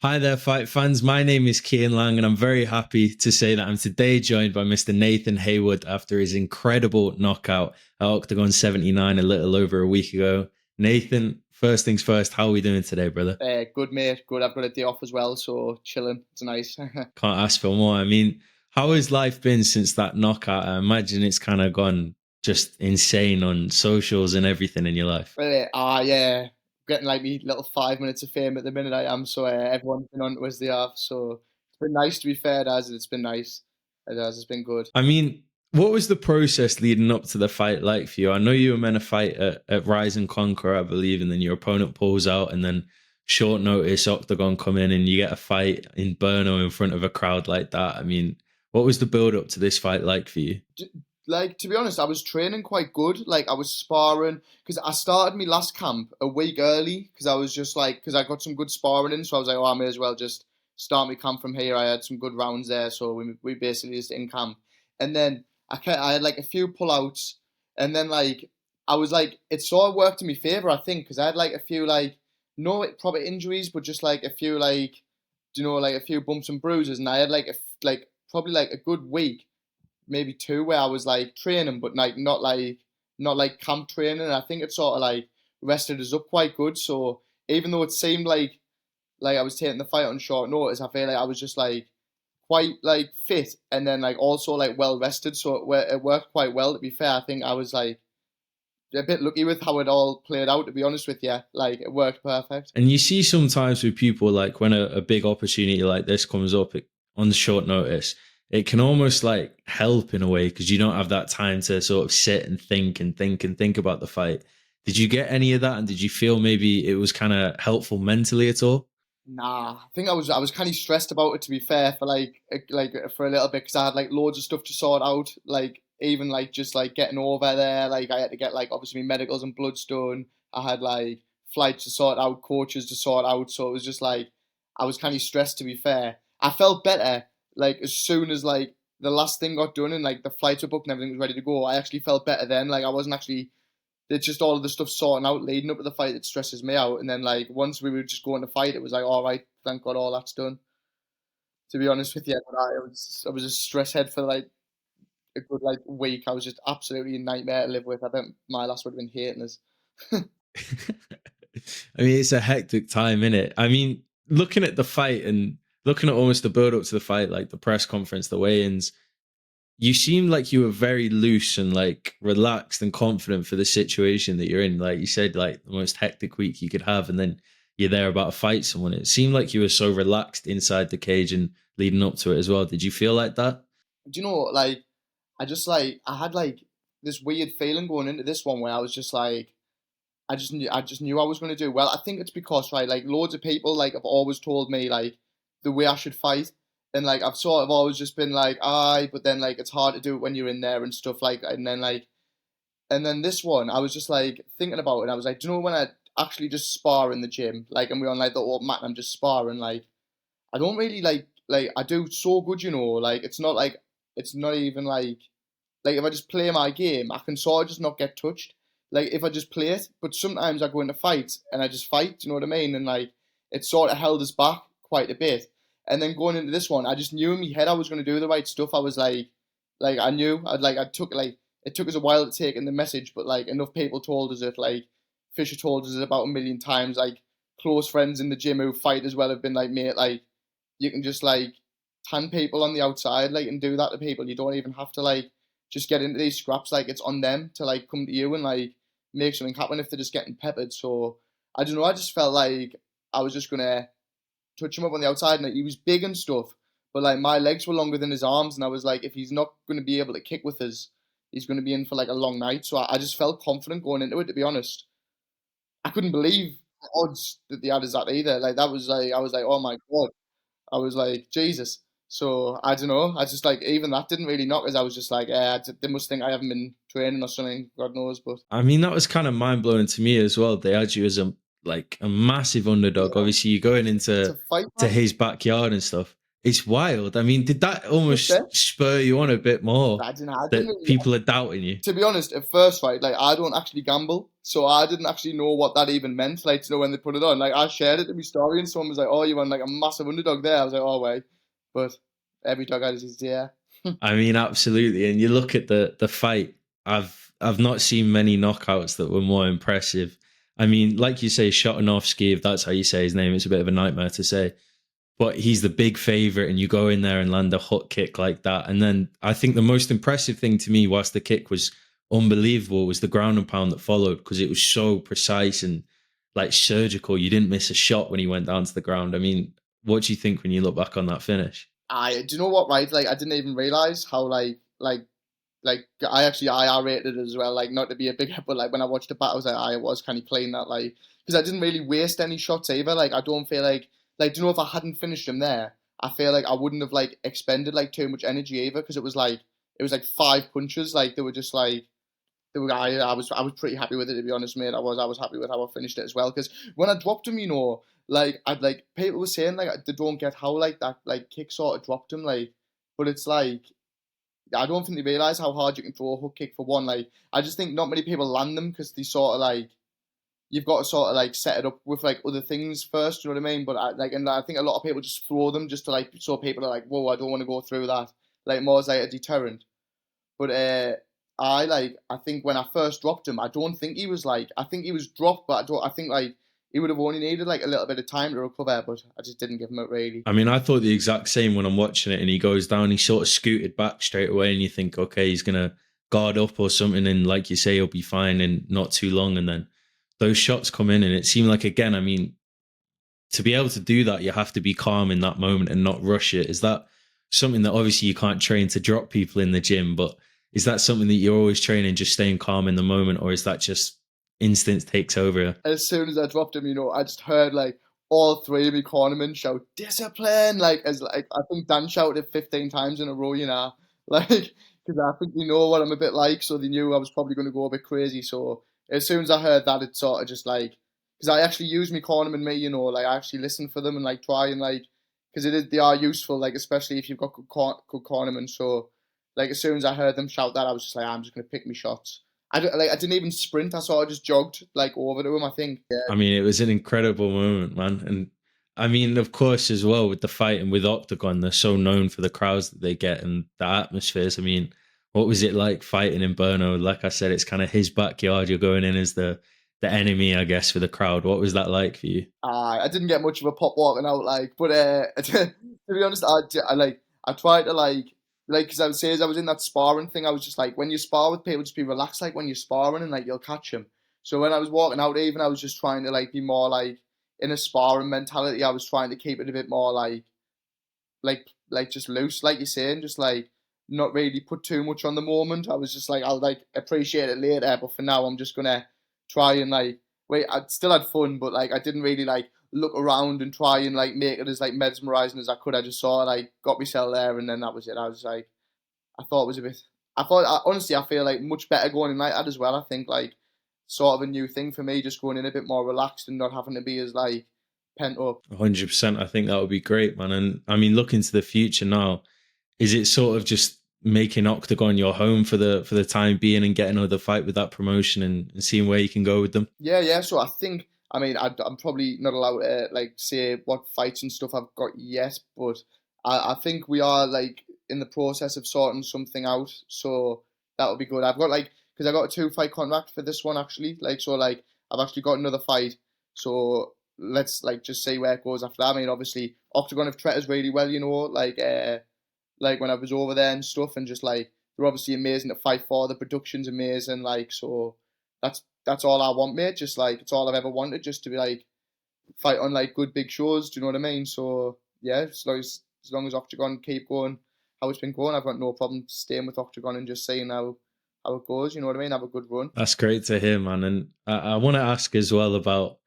Hi there, fight fans. My name is Kian Lang, and I'm very happy to say that I'm today joined by Mr. Nathan Haywood after his incredible knockout at Octagon 79 a little over a week ago. Nathan, first things first, how are we doing today, brother? Good mate, good. I've got a day off as well, so chilling. It's nice. Can't ask for more. I mean, how has life been since that knockout? I imagine it's kind of gone just insane on socials and everything in your life. Really, yeah, getting like me little 5 minutes of fame at the minute. I am so everyone's been on to as they have. So it's been nice to be fair. It has. It's been nice. It has. It's been good. I mean, what was the process leading up to the fight like for you? I know you were meant to fight at Rise and Conquer, I believe, and then your opponent pulls out, and then short notice Octagon come in, and you get a fight in Brno in front of a crowd like that. I mean, what was the build up to this fight like for you? Like to be honest, I was training quite good. Like I was sparring because I started my last camp a week early because I was just like because I got some good sparring in, so I was like, oh, I may as well just start my camp from here. I had some good rounds there, so we basically just in camp, and then I had like a few pullouts, and then like I was like it sort of worked in my favor, I think, because I had like a few like no proper injuries, but just like a few like like a few bumps and bruises, and I had like like probably like a good week maybe two where I was like training, but like not like camp training. And I think it sort of like rested us up quite good. So even though it seemed like I was taking the fight on short notice, I feel like I was just like quite like fit and then like also like well rested. So it worked quite well. To be fair, I think I was like a bit lucky with how it all played out. To be honest with you, like it worked perfect. And you see sometimes with people like when a big opportunity like this comes up on short notice, it can almost like help in a way because you don't have that time to sort of sit and think and think and think about the fight. Did you get any of that? And did you feel maybe it was kind of helpful mentally at all? Nah, I think I was kind of stressed about it to be fair for like for a little bit because I had like loads of stuff to sort out. Like even like just like getting over there, like I had to get like obviously my medicals and blood done. I had like flights to sort out, coaches to sort out. So it was just like I was kind of stressed to be fair. I felt better like as soon as like the last thing got done and like the flights were booked and everything was ready to go. I actually felt better then. Like I wasn't actually it's just all of the stuff sorting out leading up to the fight that stresses me out. And then like once we were just going to fight, it was like, all right, thank God, all that's done. To be honest with you, but I was a stress head for like a good like week. I was just absolutely a nightmare to live with. I bet my last would have been hating us. I mean, it's a hectic time, is it? I mean, looking at the fight and looking at almost the build up to the fight, like the press conference, the weigh-ins, you seemed like you were very loose and like relaxed and confident for the situation that you're in. Like you said, like the most hectic week you could have, and then you're there about to fight someone. It seemed like you were so relaxed inside the cage and leading up to it as well. Did you feel like that? Do you know like I just like I had like this weird feeling going into this one where I was just like I just knew I was going to do well. I think it's because right, like loads of people like have always told me like the way I should fight, and like I've sort of always just been like, aye, but then like it's hard to do it when you're in there and stuff like, and then this one I was just like thinking about it, and I was like, do you know when I actually just spar in the gym, like, and we're on like the open mat, and I'm just sparring, like I don't really like I do so good, like it's not even like if I just play my game, I can sort of just not get touched. Like if I just play it, but sometimes I go into fights and I just fight. You know what I mean? And like it sort of held us back quite a bit. And then going into this one, I just knew in my head I was going to do the right stuff. I was like I knew I took like it took us a while to take in the message, but like enough people told us it. Like Fisher told us it about a million times. Like close friends in the gym who fight as well have been like, mate, like you can just like tan people on the outside, like and do that to people. You don't even have to like just get into these scraps. Like it's on them to like come to you and like make something happen if they're just getting peppered. So I don't know. I just felt like I was just gonna touch him up on the outside, and like, he was big and stuff, but like my legs were longer than his arms, and I was like, if he's not gonna be able to kick with us, he's gonna be in for like a long night. So I just felt confident going into it. To be honest, I couldn't believe the odds that they had as that either. Like that was like I was like, oh my god. I was like, Jesus. So I don't know. I just like even that didn't really knock us. I was just like, they must think I haven't been training or something. God knows, but I mean, that was kind of mind blowing to me as well. They had you as a massive underdog. yeah, Obviously, you're going it's a into fight, to man. his backyard and stuff. It's wild. I mean, did that Just it. almost spur you on a bit more I didn't that really, people are doubting you? to be honest, at first, right, like I don't actually gamble, so I didn't actually know what that even meant. Like to know when they put it on, like I shared it in my story, and someone was like, "Oh, you won like a massive underdog there." I was like, "Oh wait," but every dog has his day. I mean, absolutely. And you look at the fight. I've not seen many knockouts that were more impressive. I mean, like you say, Shotanovsky, if that's how you say his name, it's a bit of a nightmare to say. But he's the big favorite, and you go in there and land a hook kick like that. And then I think the most impressive thing to me, whilst the kick was unbelievable, was the ground and pound that followed, because it was so precise and like surgical. You didn't miss a shot when he went down to the ground. I mean, what do you think when you look back on that finish? I do you know what, right? Like I didn't even realize how like I actually IR rated it as well. Like not to be a big but like when I watched the battle, I was like I was kind of playing that like because I didn't really waste any shots either. Like I don't feel like do you know if I hadn't finished them there, I feel like I wouldn't have like expended like too much energy either because it was like five punches. Like they were just like they were. I was pretty happy with it, to be honest, mate. I was happy with how I finished it as well because when I dropped him, like I'd like people were saying like they don't get how like that like kick sort of dropped him like, but it's like I don't think they realise how hard you can throw a hook kick for one. Like, I just think not many people land them because they sort of like you've got to sort of like set it up with like other things first. You know what I mean? But and I think a lot of people just throw them just to like so people are like, whoa, I don't want to go through that. Like more as like a deterrent. But I think when I first dropped him, I don't think he was like I think he was dropped, but I think like he would have only needed like a little bit of time to recover. But I just didn't give him it really. I mean, I thought the exact same when I'm watching it, and he goes down, he sort of scooted back straight away, and you think, okay, he's going to guard up or something. And like you say, he'll be fine in not too long. And then those shots come in, and it seemed like, again, I mean, to be able to do that, you have to be calm in that moment and not rush it. Is that something that obviously you can't train to drop people in the gym, but is that something that you're always training, just staying calm in the moment, or is that just instinct takes over? As soon as I dropped him, I just heard like all three of me cornermen shout discipline, like as like I think Dan shouted it 15 times in a row, like because I think they know what I'm a bit like, so they knew I was probably going to go a bit crazy. So as soon as I heard that, it sort of just like because I actually use me cornermen, like I actually listen for them and like try and like because they are useful, like especially if you've got good cornermen. So like as soon as I heard them shout that, I was just like I'm just going to pick me shots. I didn't even sprint. I sort of just jogged like over to him. I think. I mean, it was an incredible moment, man. And I mean, of course, as well with the fight and with Octagon, they're so known for the crowds that they get and the atmospheres. I mean, what was it like fighting in Brno? Like I said, it's kind of his backyard. You're going in as the enemy, I guess, for the crowd. What was that like for you? I didn't get much of a pop walking out, like, but to be honest, I tried to like because I would say as I was in that sparring thing, I was just like when you spar with people, just be relaxed, like when you're sparring and like you'll catch them. So when I was walking out, even I was just trying to like be more like in a sparring mentality. I was trying to keep it a bit more like just loose, like you're saying, just like not really put too much on the moment. I was just like I'll like appreciate it later, but for now I'm just gonna try and like wait. I still had fun, but like I didn't really like look around and try and like make it as like mesmerizing as I could. I just saw like got myself there, and then that was it. I was like I thought it was a bit. Honestly I feel like much better going in like that as well. I think like sort of a new thing for me, just going in a bit more relaxed and not having to be as like pent up. 100%. I think that would be great, man. And I mean, looking to the future now, is it sort of just making Octagon your home for the time being and getting another fight with that promotion and seeing where you can go with them? Yeah, yeah. So I think, I mean, I'm probably not allowed to like say what fights and stuff I've got yet, but I think we are like in the process of sorting something out. So that would be good. I've got like because I got a 2 fight contract for this one actually. Like so, like I've actually got another fight. So let's like just see where it goes after that. I mean, obviously Octagon have treated us really well, like when I was over there and stuff, and just like they're obviously amazing to fight for. The production's amazing, like so. That's all I want, mate. Just like it's all I've ever wanted, just to be like fight on like good big shows. Do you know what I mean? So yeah, as long as Octagon keep going how it's been going, I've got no problem staying with Octagon and just seeing how it goes. You know what I mean? Have a good run. That's great to hear, man. And I want to ask as well about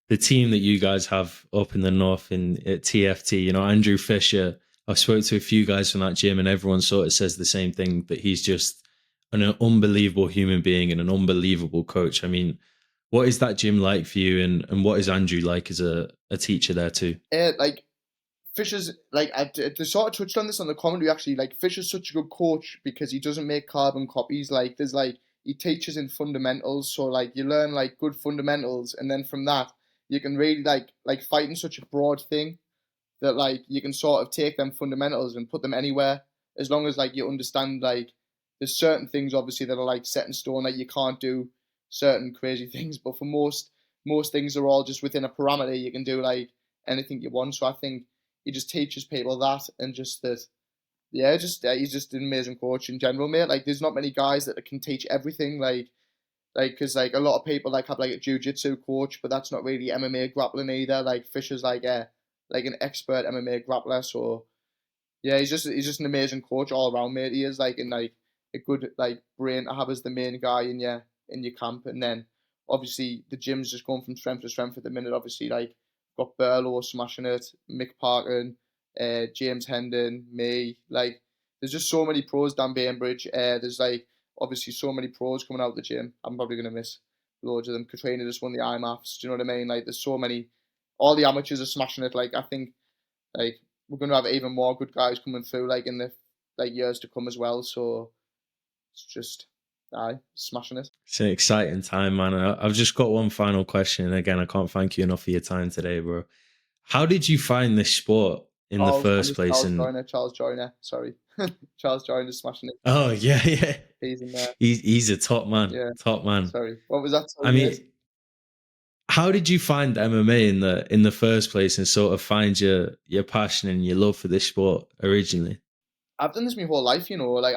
the team that you guys have up in the north in at TFT. You know, Andrew Fisher. I've spoke to a few guys from that gym, and everyone sort of says the same thing, that he's just an unbelievable human being and an unbelievable coach. I mean, what is that gym like for you, and what is Andrew like as a teacher there too? Like Fisher's like they sort of touched on this on the commentary actually. Like Fisher's such a good coach because he doesn't make carbon copies. Like there's like he teaches in fundamentals, so like you learn like good fundamentals, and then from that you can really like fighting such a broad thing that like you can sort of take them fundamentals and put them anywhere as long as like you understand like there's certain things obviously that are like set in stone, like you can't do certain crazy things, but for most things are all just within a parameter. You can do like anything you want. So I think he just teaches people that, and just that, yeah, just he's just an amazing coach in general, mate. Like there's not many guys that can teach everything, like because like a lot of people like have like a jiu-jitsu coach, but that's not really MMA grappling either. Like Fisher's like an expert MMA grappler, so yeah, he's just an amazing coach all around, mate. He is like in like a good like brain to have as the main guy in your camp, and then obviously the gym's just going from strength to strength at the minute. Obviously, like got Burlow smashing it, Mick Parkin, James Hendon, me. Like there's just so many pros. Dan Bainbridge. There's like obviously so many pros coming out of the gym. I'm probably gonna miss loads of them. Katrina just won the IMAFs. Do you know what I mean? Like there's so many. All the amateurs are smashing it. Like I think like we're going to have even more good guys coming through like in the like years to come as well. So it's just smashing it. It's an exciting time, man. I've just got one final question. And again, I can't thank you enough for your time today, bro. How did you find this sport in the Oh, I first miss place? And Charles Joyner. Sorry, Charles Joyner smashing it. oh yeah, yeah, He's in there. he's a top man, Yeah. top man. Sorry. What was that? I Sorry, mate. mean, how did you find MMA in the first place, and sort of find your passion and your love for this sport originally? I've done this my whole life, you know. Like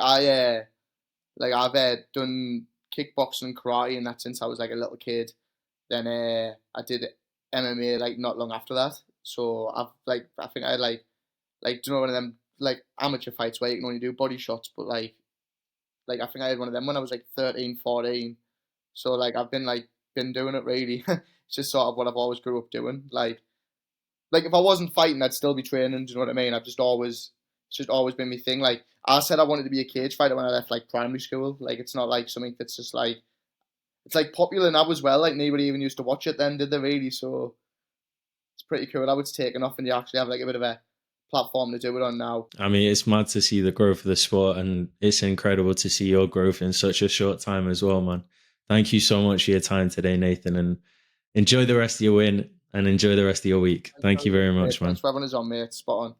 I've done kickboxing and karate and that since I was like a little kid. Then I did MMA like not long after that. So I've like I think I had like do you know one of them like amateur fights where you can only do body shots, but like I think I had one of them when I was like 13, 14. So like I've been doing it really. It's just sort of what I've always grew up doing. Like if I wasn't fighting, I'd still be training. Do you know what I mean? It's just always been my thing. Like I said, I wanted to be a cage fighter when I left like primary school. Like it's not like something that's just like it's like popular now as well. Like nobody even used to watch it then, did they really? So it's pretty cool. Now it's taken off, and you actually have like a bit of a platform to do it on now. I mean, it's mad to see the growth of the sport, and it's incredible to see your growth in such a short time as well, man. Thank you so much for your time today, Nathan, and enjoy the rest of your win and enjoy the rest of your week. Thanks Thank very you much, very mate. much, Thanks man. for having us on, mate. Spot on.